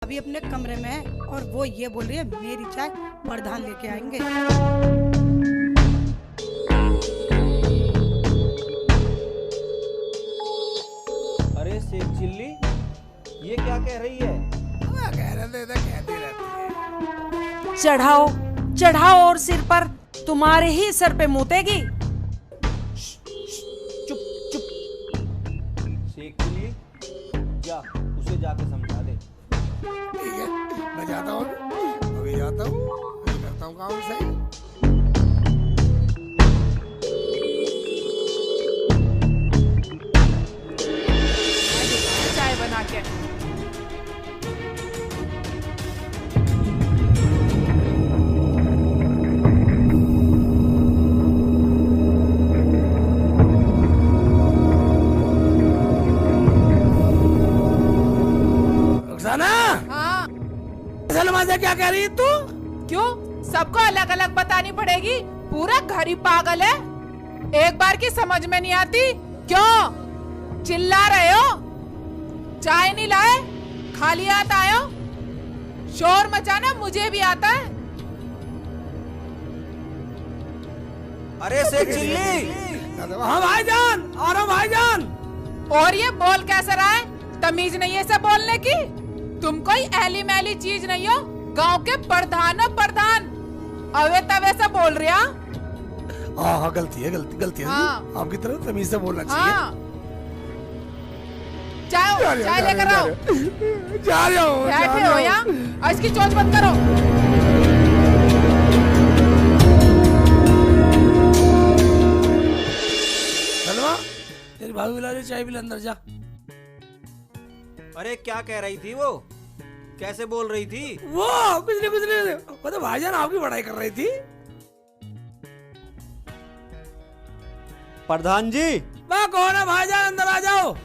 अभी अपने कमरे में है और वो ये बोल रही है मेरी चाय प्रधान लेके आएंगे। अरे शेख चिल्ली, ये क्या कह रही है? कहती रहती है। चढ़ाओ चढ़ाओ और सिर पर, तुम्हारे ही सर पे मुतेगी। चुप चुप। शेख चिल्ली, जा उसे जाके समझा दे। ठीक है, मैं जाता हूँ, अभी जाता हूँ, करता हूँ काम सही। चाय बना के रुखसाना, हाँ। सलमा से क्या कह रही है तू? क्यों सबको अलग अलग बतानी पड़ेगी? पूरा घर ही पागल है, एक बार की समझ में नहीं आती। क्यों चिल्ला रहे हो? चाय नहीं लाए, खाली हाथ आए हो? शोर मचाना मुझे भी आता है। अरे शेख चिल्ली, हाँ भाईजान, आ रहा हूँ भाईजान। और ये बोल कैसा रहा है? तमीज नहीं है इसे बोलने की? तुम कोई ऐली मैली चीज नहीं हो, गांव के प्रधान हो प्रधान, अवे तवे से बोल रहे हो। हाँ, गलती है, गलती है। हाँ। आपकी तरफ तमीज से बोलना चाहिए। हाँ। चाय लेकर आओ। जा रहा हूँ। बैठे हो यहाँ, और इसकी चोंच बंद करो। सलमा, तेरी भाभी बुला रही, चाय पिला, अंदर जा। अरे क्या कह रही थी वो? कैसे बोल रही थी? वो कुछ नहीं, वो तो भाईजान आपकी बड़ाई कर रही थी। प्रधान जी। मैं कौन है भाईजान, अंदर आ जाओ।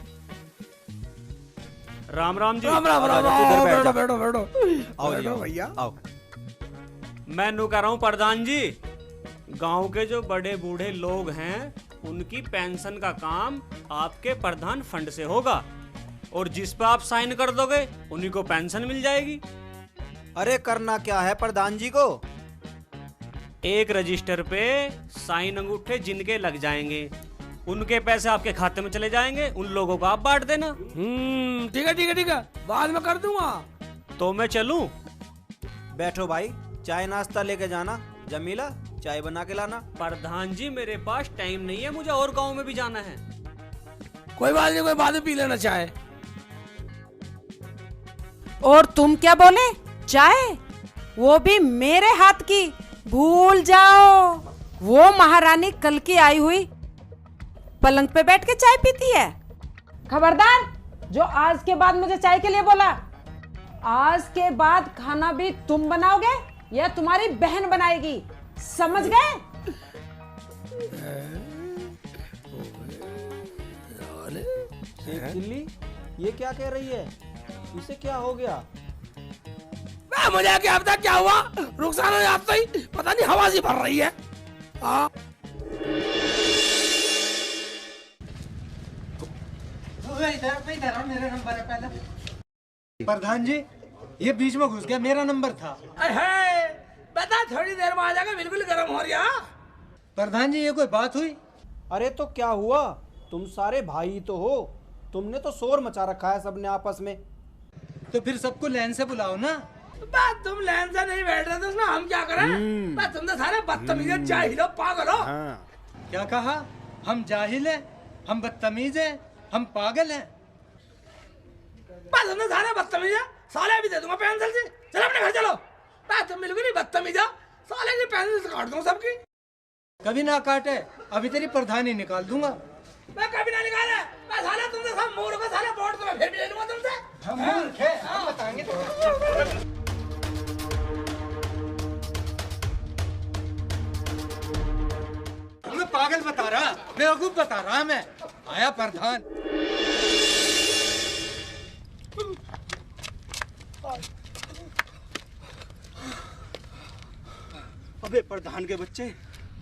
राम राम जी। राम राम राम, इधर बैठ बैठो जा। बैठो बैठो। आओ जी, बैठो आओ, भैया। आओ। मैं नू कह रहा हूँ प्रधान जी, गांव के जो बड़े बूढ़े लोग हैं उनकी पेंशन का काम आपके प्रधान फंड से होगा, और जिस पर आप साइन कर दोगे उन्हीं को पेंशन मिल जाएगी। अरे करना क्या है प्रधान जी को? एक रजिस्टर पे साइन अंगूठे जिनके लग जाएंगे उनके पैसे आपके खाते में चले जाएंगे, उन लोगों को आप बांट देना। ठीक है ठीक है ठीक है, बाद में कर दूंगा। तो मैं चलूं? बैठो भाई, चाय नाश्ता लेके जाना। जमीला, चाय बना के लाना। प्रधान जी मेरे पास टाइम नहीं है, मुझे और गांव में भी जाना है। कोई बात नहीं, कोई बाद में पी लेना चाय। और तुम क्या बोले? चाय? वो भी मेरे हाथ की? भूल जाओ, वो महारानी कल की आई हुई पलंग पे बैठ के चाय पीती है। खबरदार, जो आज के बाद मुझे चाय के लिए बोला, आज के बाद खाना भी तुम बनाओगे या तुम्हारी बहन बनाएगी, समझ गए? शेख चिल्ली, ये क्या कह रही है? इसे क्या हो गया? मुझे क्या पता क्या हुआ, रुखसाना ने आपसे ही पता नहीं हवा सी भर रही है। हाँ। इधर मेरा नंबर है पहले। प्रधान जी, ये बीच में घुस गया, मेरा नंबर था। बता, थोड़ी देर में आ जाएगा, बिल्कुल गर्म हो रहा। प्रधान जी, ये कोई बात हुई? अरे तो क्या हुआ? तुम सारे भाई तो हो, तुमने तो शोर मचा रखा है सबने आपस में। तो फिर सबको लाइन से बुलाओ ना। बात तुम लाइन से नहीं बैठ रहे तो उसमें हम क्या करें? बात तुम तो सारे बदतमीज जाहिल हो, पागल हो। क्या कहा? हम जाहिल हैं, हम बदतमीज हैं, हम पागल हैं। बात तुम तो सारे बदतमीज है, साले भी दे दूंगा पेंसिल से। चलो अपने घर चलो। बात तुम बिल्कुल ही बदतमीज है, साले की पेंसिल से काट दूंगा सबकी। कभी ना काटे, अभी तेरी प्रधानी निकाल दूंगा। मैं कभी ना निकाले, मैं साले तुमसे सब मूर्ख हो, साले वोट तो मैं फिर भी ले लूंगा तुमसे। हम मूर्ख हैं, हम बताएंगे तुमको। मैं पागल बता रहा, बेवकूफ बता रहा मैं। आया प्रधान। अबे प्रधान के बच्चे,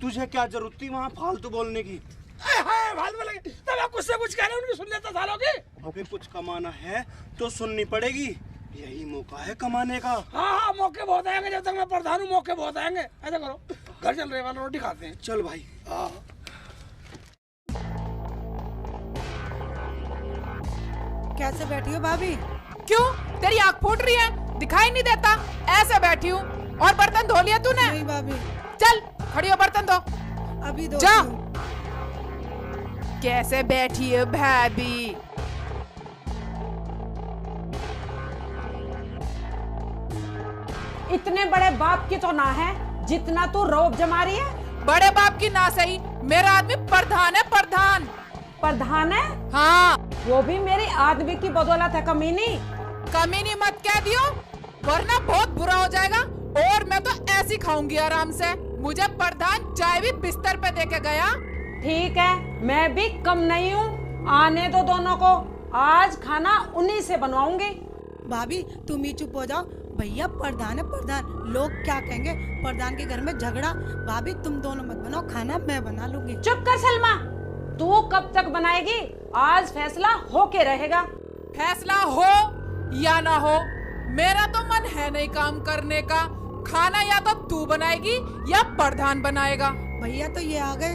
तुझे क्या जरूरत थी वहाँ फालतू बोलने की? फालतू बोलेंगे तब आप कुछ से कुछ कह रहे हो, उनकी सुन लेता सालों की। अबे कुछ कमाना है तो सुननी पड़ेगी। यही मौका है कमाने का। हाँ हाँ, मौके बहुत आएंगे, जब तक मैं प्रधान हूँ मौके बहुत आएंगे। ऐसा करो, घर चल रहे वाला रोटी खाते हैं। चल भाई। हाँ कैसे बैठी हो भाभी? क्यों, तेरी आँख फूट रही है? दिखाई नहीं देता? ऐसे बैठी हूँ। और बर्तन धो लिया तूने? नहीं भाभी, चल खड़ी हो, बर्तन धो। अभी दो। जा। कैसे बैठी है भाभी? इतने बड़े बाप की तो ना है जितना तू रौब जमा रही है। बड़े बाप की ना सही, मेरा आदमी प्रधान है। प्रधान प्रधान है? हाँ, वो भी मेरी आदमी की बदौलत है। कमीनी कमीनी मत कह दियो, वरना बहुत बुरा हो जाएगा। और मैं तो ऐसी खाऊंगी आराम से। मुझे प्रधान चाय भी बिस्तर पे देके गया। ठीक है, मैं भी कम नहीं हूँ। आने दो दोनों को, आज खाना उन्हीं से बनवाऊंगी। भाभी तुम ही चुप हो जाओ। भैया प्रधान है प्रधान, लोग क्या कहेंगे? प्रधान के घर में झगड़ा। भाभी तुम दोनों मत बनाओ, खाना मैं बना लूंगी। चुप कर सलमा, तू कब तक बनाएगी? आज फैसला हो के रहेगा। फैसला हो या ना हो, मेरा तो मन है नहीं काम करने का। खाना या तो तू बनाएगी या प्रधान बनाएगा। भैया तो ये आ गए।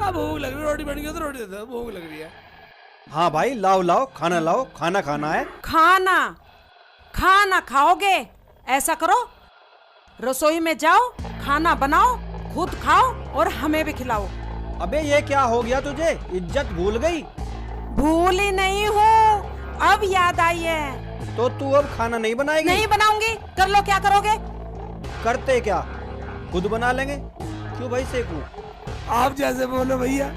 भूख लग रही, रोटी बन गई तो रोटी दे दो, भूख लग रही है। हाँ भाई, लाओ लाओ, खाना लाओ, खाना खाना है। खाना खाना खाओगे? ऐसा करो, रसोई में जाओ, खाना बनाओ, खुद खाओ और हमें भी खिलाओ। अबे ये क्या हो गया तुझे? इज्जत भूल गई? भूल ही नहीं हूँ, अब याद आई है। तो तू अब खाना नहीं बनाएगी? नहीं बनाऊंगी। कर लो, क्या करोगे? करते क्या, खुद बना लेंगे। क्यों भाई सेकू? आप जैसे बोलो भैया।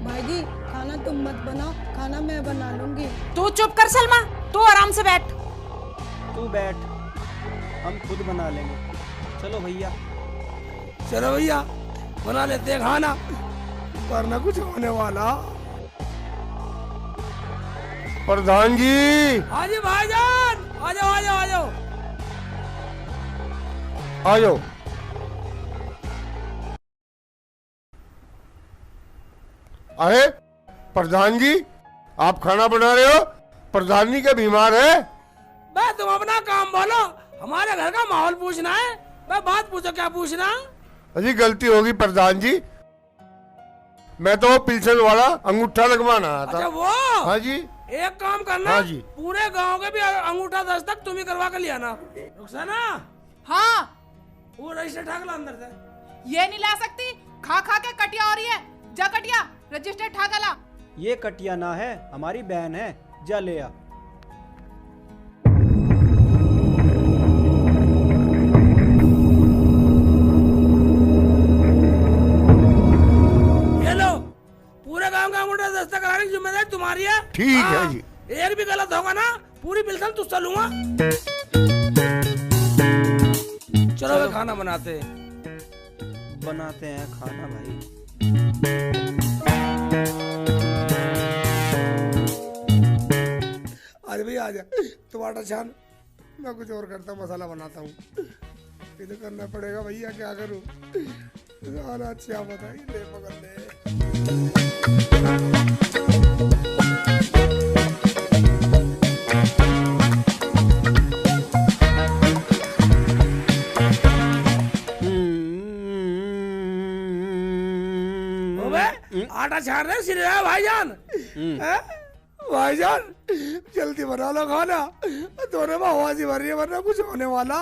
भाई जी खाना तुम मत बनाओ, खाना मैं बना लूंगी। तू चुप कर सलमा, तू आराम से बैठ। तू बैठ, हम खुद बना लेंगे। चलो भैया। चलो भैया, बना लेते हैं खाना, वरना कुछ होने वाला। प्रधान जी। हाँ जी भाईजान, आ जाओ आ जाओ आ जाओ। आ जाओ। अरे प्रधान जी, आप खाना बना रहे हो? प्रधान जी क्या बीमार है? मैं तुम अपना काम बोलो, हमारे घर का माहौल पूछना है। मैं बात पूछो, क्या पूछना? अजी गलती होगी प्रधान जी, मैं तो पिल्सन वाला अंगूठा लगवाना आया अच्छा था। वो? हाँ जी। एक काम करना, हाँ जी। पूरे गांव के भी अंगूठा दस्तक तुम ही करवा कर लिया ना। रुखसाना, हाँ, वो रजिस्टर ठाक ला अंदर से। ये नहीं ला सकती, खा खा के कटिया हो रही है। जा कटिया, रजिस्टर ठाका ला। ये कटिया ना है, हमारी बहन है। जा ले आ। ये लो, पूरे गांव का अंगूठा दस्तक कराने की जिम्मेदारी तुम्हारी है। ठीक है हाँ, जी। एक भी गलत होगा ना, पूरी पिल्सन तुझसे लूंगा। चलो वे खाना बनाते हैं। बनाते हैं खाना भाई। अरे भैया आ जा, टमाटर छान, मैं कुछ और करता हूँ, मसाला बनाता हूँ। ये तो करना पड़ेगा भैया, क्या करूँ? खाना अच्छा बताइए, ले पकड़ ले। आटा छान रहे सिर है भाईजान। हैं? भाईजान जल्दी बना लो खाना, दोनों में आवाज भर रही है, वरना कुछ होने वाला।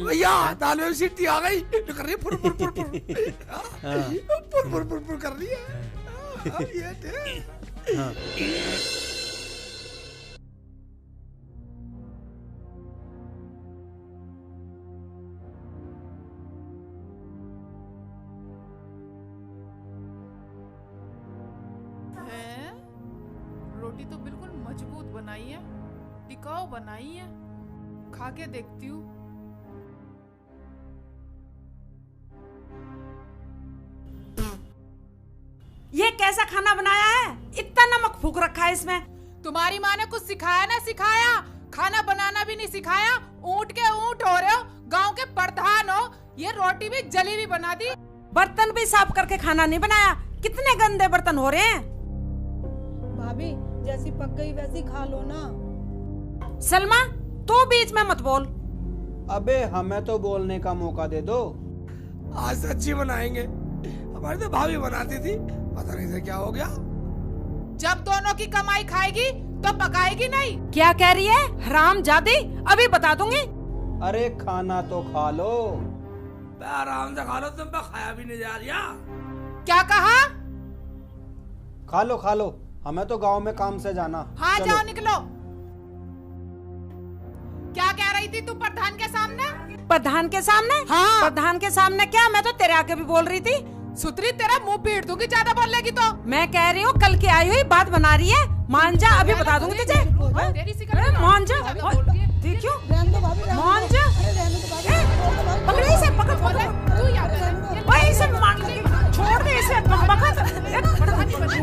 भैया दाल में सीटी आ गई, कर रही है फुर फुर फुर फुर फुर फुर फुर फुर कर रही है। ये थे। रोटी तो बिल्कुल मजबूत बनाई है, टिकाऊ बनाई है, खा के देखती हूँ। ये कैसा खाना बनाया है? इतना नमक फूक रखा है इसमें। तुम्हारी माँ ने कुछ सिखाया ना सिखाया? खाना बनाना भी नहीं सिखाया, ऊँट के ऊँट हो रहे हो, गांव के प्रधान हो, ये रोटी भी जली हुई बना दी। बर्तन भी साफ करके खाना नहीं बनाया। कितने गंदे बर्तन हो रहे हैं। भाभी जैसी पक गई वैसी खा लो ना। सलमा तू बीच में मत बोल। अबे हमें तो बोलने का मौका दे दो। आज से अच्छी बनाएंगे। हमारी तो भाभी बनाती थी, पता नहीं से क्या हो गया। जब दोनों की कमाई खाएगी तो पकाएगी नहीं। क्या कह रही है हराम जादी? अभी बता दूंगी। अरे खाना तो खा लो। आराम से खा लो, तुम पे खाया भी नहीं जा रहा। क्या कहा? खा लो, हमें तो गांव में काम से जाना। हाँ चलो। जाओ निकलो। क्या कह रही थी तू प्रधान के सामने? प्रधान के सामने? हाँ। प्रधान के सामने क्या? मैं तो तेरे आगे भी बोल रही थी। सुतरी तेरा मुंह पीट दूंगी ज्यादा बोलेगी तो। मैं कह रही हूँ कल की आई हुई बात बना रही है। मान जा, अभी बता दूंगी तुझे। तेरी सी अरे मान जा। देखियो मान जा। पकड़े इसे, पकड़ पकड़। तू याद है ओए इसे मार दे। छोड़ दे इसे।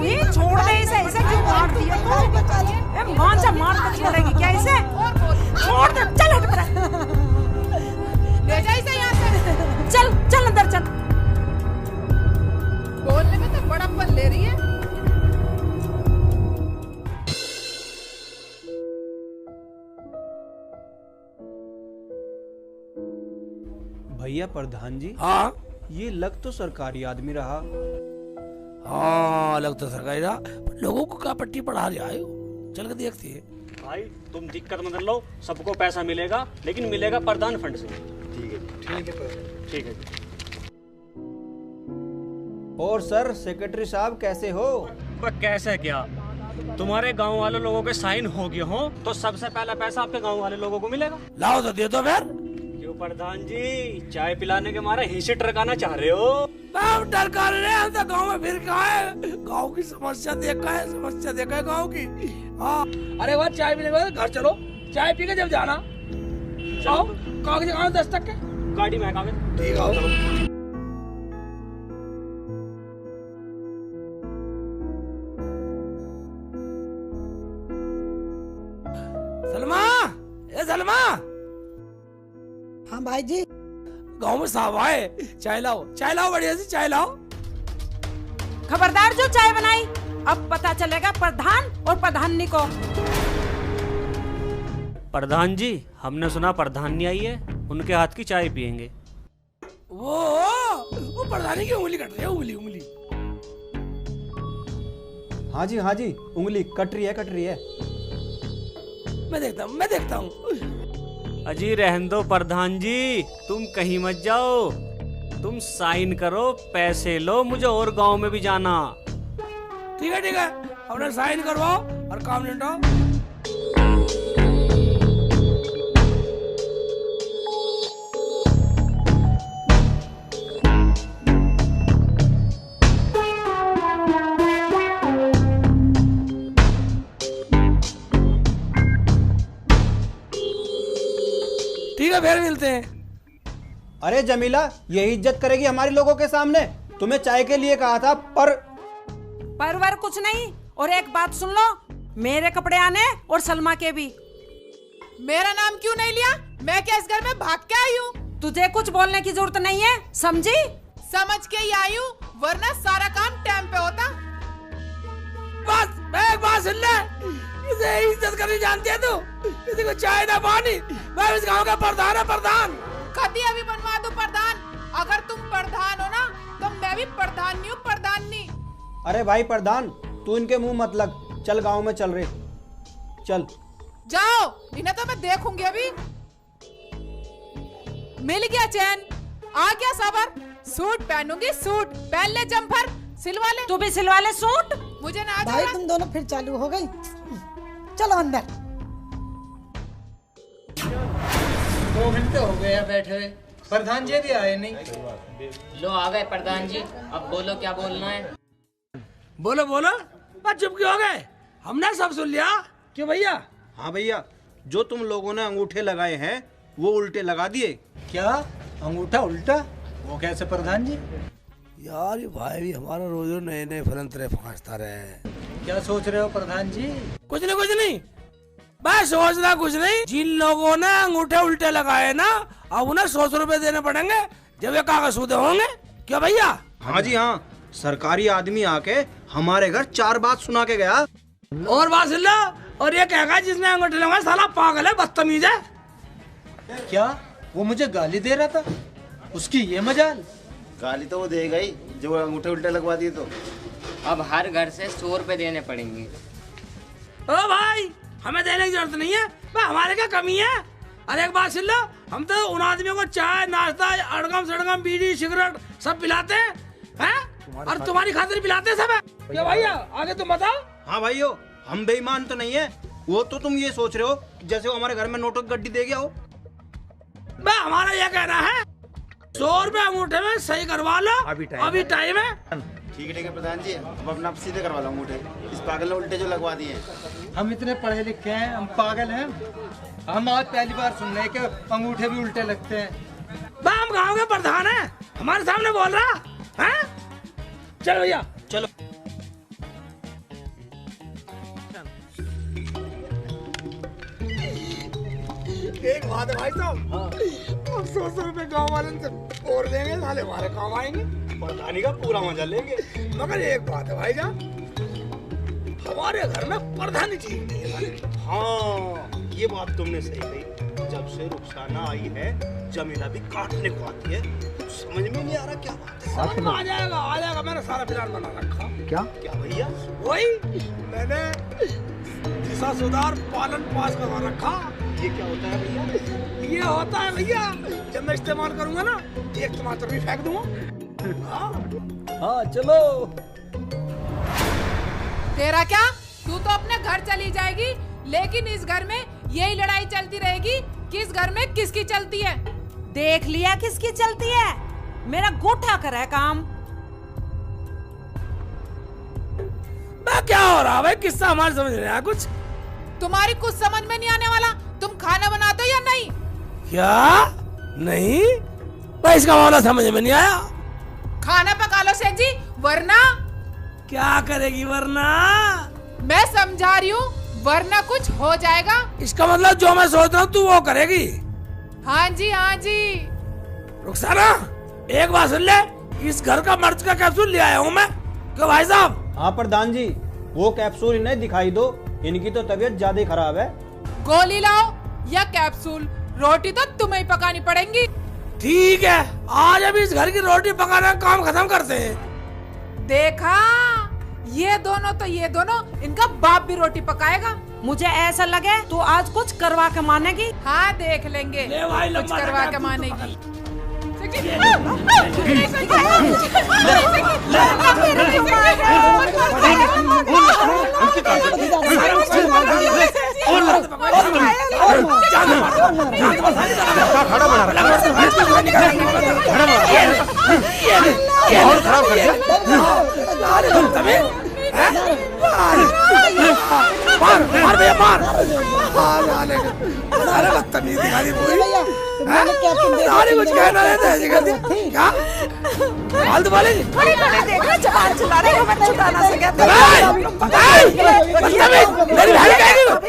ये छोड़ दे इसे। इसे क्यों मार दिया तू? ए मान जा, मार कर छोड़ेगी क्या इसे? और बोल। छोड़ दे। चल हट पड़ा। ले जा इसे यहाँ से। चल चल अंदर चल। बोलने में तो बड़प्पन ले रही है। भैया प्रधान जी, हाँ ये लग तो सरकारी आदमी रहा। हाँ लग तो सरकारी रहा, पर लोगों को क्या पट्टी पढ़ा रहा है? चल के देखती है। भाई तुम दिक्कत मत लो, सबको पैसा मिलेगा, लेकिन मिलेगा प्रधान फंड से। ठीक है। और सर सेक्रेटरी साहब कैसे हो? पर कैसे क्या? तुम्हारे गांव वाले लोगों के साइन हो गए हो तो सबसे पहला पैसा आपके गांव वाले लोगों को मिलेगा। लाओ तो दे दो फिर। क्यों प्रधान जी, चाय पिलाने के मारे हिस्से टरकाना चाह रहे हो? हम डर कर रहे हैं, हम तो गाँव में फिर कहा है, गाँव की समस्या देखा है, गाँव की। हाँ अरे वह चाय पीने के बाद घर चलो, चाय पी के जब जाना। आओ कागज दिखाओ 10 तक के। गाड़ी में कागज। ठीक है। सलमा, ए सलमा, हाँ भाई जी। गाँव में साहब आए, चाय लाओ बढ़िया सी चाय लाओ। खबरदार जो चाय बनाई, अब पता चलेगा प्रधान और प्रधानी को। प्रधान जी, हमने सुना प्रधानी आई है, उनके हाथ की चाय पियेंगे। वो प्रधानी की उंगली कट रही है, उंगली। हाँ जी उंगली कट रही है। मैं देखता हूँ। अजी रहने दो प्रधान जी, तुम कहीं मत जाओ। तुम साइन करो, पैसे लो, मुझे और गांव में भी जाना। ठीक है, अपना साइन करवाओ और काम निपटाओ। ठीक है, फिर मिलते हैं। अरे जमीला, यही इज्जत करेगी हमारे लोगों के सामने? तुम्हें चाय के लिए कहा था, परवर कुछ नहीं। और एक बात सुन लो, मेरे कपड़े आने और सलमा के भी। मेरा नाम क्यों नहीं लिया? मैं क्या इस घर में भाग के आई हूँ? तुझे कुछ बोलने की जरूरत नहीं है, समझी? समझ के ही आई हूँ, वरना सारा काम टाइम पे होता। बस मैं एक बात सुन ले, इसे इज्जत करनी जानती है तू? किसी को चाय ना पानी, मैं इस गांव का प्रधान। कभी अभी बनवा दो प्रधान। अगर तुम प्रधान हो ना, तो मैं भी प्रधान हूँ, प्रधानी। अरे भाई प्रधान, तू इनके मुंह मत लग। चल गांव में चल रहे, चल। जाओ, इन्हें तो मैं देखूंगी अभी। मिल गया चैन, आ गया सबर। सूट पहनूंगी, सूट पहन ले, जम्पर सिलवा ले। तू भी सिलवा ले सूट। मुझे ना भाई तुम दोनों फिर चालू हो गई। चलो अंदर। 2 घंटे हो गए हैं बैठे हुए, प्रधान जी भी आए नहीं। लो आ गए प्रधान जी, अब बोलो क्या बोलना है। बोलो बस चुप क्यों हो गए? हमने सब सुन लिया। क्यों भैया? हाँ भैया, जो तुम लोगों ने अंगूठे लगाए हैं वो उल्टे लगा दिए। क्या अंगूठा उल्टा? वो कैसे प्रधान जी? यार ये भाई भी हमारा रोज नए फलंतरे फंसता रहे। क्या सोच रहे हो प्रधान जी? कुछ नहीं, मैं सोच रहा कुछ नहीं, जिन लोगों ने अंगूठे उल्टे लगाए ना, अब उन्हें 100 रुपए देने पड़ेंगे जब ये कागज सूदे होंगे। क्या भैया? हाँ जी हाँ, सरकारी आदमी आके हमारे घर 4 बात सुना के गया। और बात सुन लो, और ये कहेगा जिसने अंगूठे लगाए साला पागल है, बदतमीज है। क्या वो मुझे गाली दे रहा था? उसकी ये मजाल। गाली तो वो देगा ही जो अंगूठे उल्टे लगवा दिए तो। अब हर घर से 100 रुपए देने पड़ेंगे। ओ भाई, हमें देने की जरूरत नहीं है, हमारे क्या कमी है? अरे एक बात सुन लो, हम तो उन आदमियों को चाय नाश्ता अड़गम सड़गम बीड़ी सिगरेट सब पिलाते हैं, और तुम्हारी खातिर पिलाते हैं सब। क्या भैया आगे तुम बताओ। हाँ भाइयों, हम बेईमान तो नहीं है। वो तो तुम ये सोच रहे हो जैसे वो हमारे घर में नोटों की गड्डी दे गया हो। हमारा ये कहना है 100 रुपए अंगूठे में सही करवा लो, अभी टाइम है। ठीक है प्रधान जी, अब अपना सीधे करवा लो अंगूठे। इस पागल ने उल्टे जो लगवा दिए। हम इतने पढ़े लिखे हैं, हम पागल हैं? हम आज पहली बार सुन रहे हैं कि अंगूठे भी उल्टे लगते हैं। हम गाँव के प्रधान हैं, हमारे सामने बोल रहा है। चलो भैया चलो। एक बात है भाई साहब, अब 100 रुपए गाँव वाले से और देंगे, साले हमारे काम आएंगे, प्रधानी का पूरा मजा लेंगे। मगर एक बात है भाई जान, हमारे घर में प्रधानी चीज नहीं है। हाँ, ये बात तुमने सही कही। जब से रुखसाना आई है, जमीला भी काटने को आती है। समझ में नहीं आ रहा क्या बात है। समझ में आ जाएगा, मैंने सारा प्लान बना रखा। क्या क्या भैया? वही मैंने दिशा सुधार पालन पास करवा रखा। ये क्या होता है भैया? ये होता है भैया, जब मैं इस्तेमाल करूंगा ना, एक टमाटर भी फेंक दूंगा। हाँ चलो। तेरा क्या, तू तो अपने घर चली जाएगी, लेकिन इस घर में यही लड़ाई चलती रहेगी, किस घर में किसकी चलती है। देख लिया किसकी चलती है, मेरा गोठा कर है काम। क्या हो रहा है भाई, किस्सा हमारे समझ नहीं आया कुछ। तुम्हारी कुछ समझ में नहीं आने वाला। तुम खाना बनाते हो या नहीं? क्या नहीं भाई, इसका मामला समझ में नहीं आया। खाना पका लो सेठ जी, वरना क्या करेगी? वरना मैं समझा रही हूँ, वरना कुछ हो जाएगा। इसका मतलब जो मैं सोच रहा हूँ तू वो करेगी? हाँ जी हाँ जी। रुखसाना एक बात सुन ले, इस घर का मर्ज का कैप्सूल ले आया हूँ मैं। क्यों भाई साहब? हाँ प्रधान जी, वो कैप्सूल इन्हें दिखाई दो, इनकी तो तबीयत ज्यादा ही खराब है। गोली लाओ या कैप्सूल, रोटी तो तुम्हें ही पकानी पड़ेगी। ठीक है, आज अभी इस घर की रोटी पकाने का काम खत्म करते हैं। देखा, ये दोनों इनका बाप भी रोटी पकाएगा। मुझे ऐसा लगे तो आज कुछ करवा के मानेगी। हाँ देख लेंगे, ले भाई, कुछ करवा के मानेगी। मार भैया मार। अरे बदतमीज दिखाई पूरी। अरे कुछ कहना रहता है क्या? फालतू बोलेगी। जबान चला रही हो, मैं छुड़ाना से कहता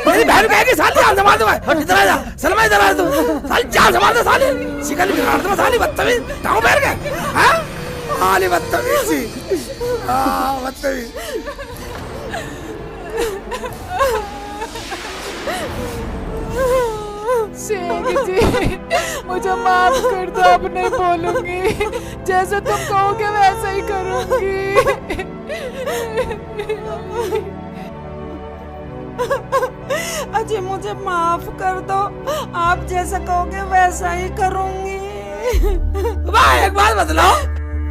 मेरी बहन कहेगी साली जान संभाल दो, इधर आ जा सलमा, इधर आ तू, साली जान संभाल दो, साली शिकल बिगाड़ दो, साली बदतमीज गाँव बैठ गए। हाँ साली बदतमीज, बदतमीज। शेख जी मुझे माफ कर दो, अब नहीं बोलूंगी, जैसे तुम कहोगे वैसा ही करूंगी। अजी मुझे माफ कर दो, आप जैसा कहोगे वैसा ही करूंगी। भाई एक बात बतलाओ,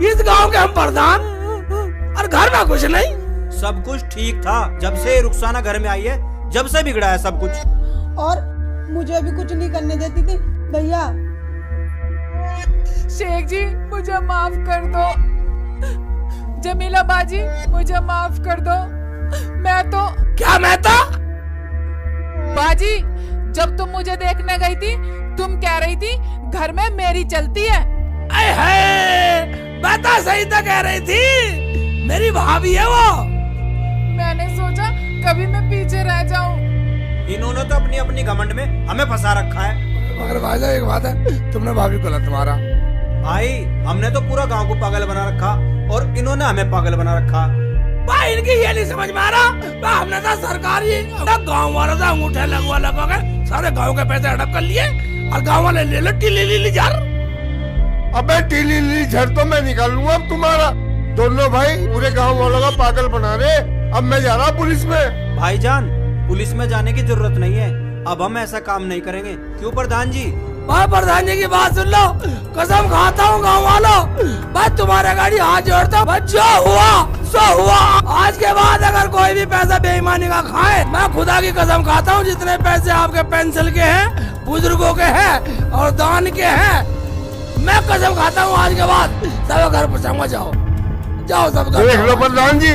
इस गांव के हम प्रधान और घर में कुछ नहीं। सब कुछ ठीक था जब से रुखसाना घर में आई है, जब से बिगड़ा है सब कुछ। और मुझे भी कुछ नहीं करने देती थी भैया। शेख जी मुझे माफ कर दो, जमीला बाजी मुझे माफ कर दो। मैं तो बाजी, जब तुम मुझे देखने गई थी, तुम कह रही थी घर में मेरी चलती है। बता, सही तो कह रही थी, मेरी भाभी है वो। मैंने सोचा कभी मैं पीछे रह जाऊं, इन्होंने तो अपनी अपनी घमंड में हमें फंसा रखा है। मगर भाईजान एक बात है, तुमने भाभी को गलत मारा। भाई हमने तो पूरा गांव को पागल बना रखा और इन्होंने हमें पागल बना रखा। भाई इनकी ये नहीं समझ में आ रहा, भाई हमने तो सरकारी गाँव वालों से अंगूठे लगवा के सारे गाँव के पैसे हड़प कर लिए और गाँव वाले ले लो टीली झर। अबे टीली झर तो मैं निकाल लूंगा अब तुम्हारा। दोनों भाई पूरे गांव वालों का पागल बना रहे। अब मैं जा रहा हूँ पुलिस में। भाईजान पुलिस में जाने की जरूरत नहीं है, अब हम ऐसा काम नहीं करेंगे। क्यों प्रधान जी? भाई प्रधान जी की बात सुन लो, कसम खाता हूँ गाँव वालों, भाई तुम्हारे गाड़ी हाथ जोड़ता हूँ। जो हुआ सो हुआ। आज के बाद अगर कोई भी पैसा बेईमानी का खाए, मैं खुदा की कसम खाता हूँ, जितने पैसे आपके पेंसिल के हैं, बुजुर्गों के हैं और दान के हैं, मैं कसम खाता हूँ आज के बाद सब घर पहुँचाऊंगा। जाओ सब घर। देख लो प्रधान जी,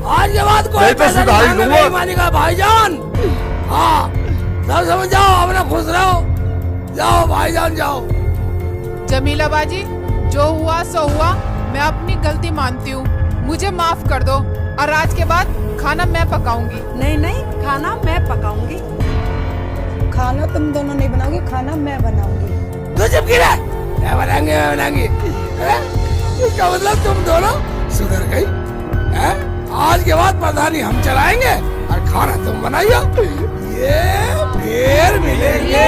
आज के बाद कोई पैसा नहीं बेईमानी का भाईजान। हाँ सब समझ जाओ, अपना खुश रहो। जाओ भाईजान जाओ। जमीला बाजी, जो हुआ सो हुआ, मैं अपनी गलती मानती हूँ, मुझे माफ कर दो और आज के बाद खाना मैं पकाऊंगी। नहीं नहीं, खाना मैं पकाऊंगी। खाना तुम दोनों नहीं बनाओगे, खाना मैं बनाऊंगी। तो चुप की रह, मैं बनाऊंगी। इसका मतलब तुम दोनों सुधर गई है? आज के बाद प्रधानी हम चलाएंगे और खाना तुम बनाइयो। ये फिर मिलेंगे।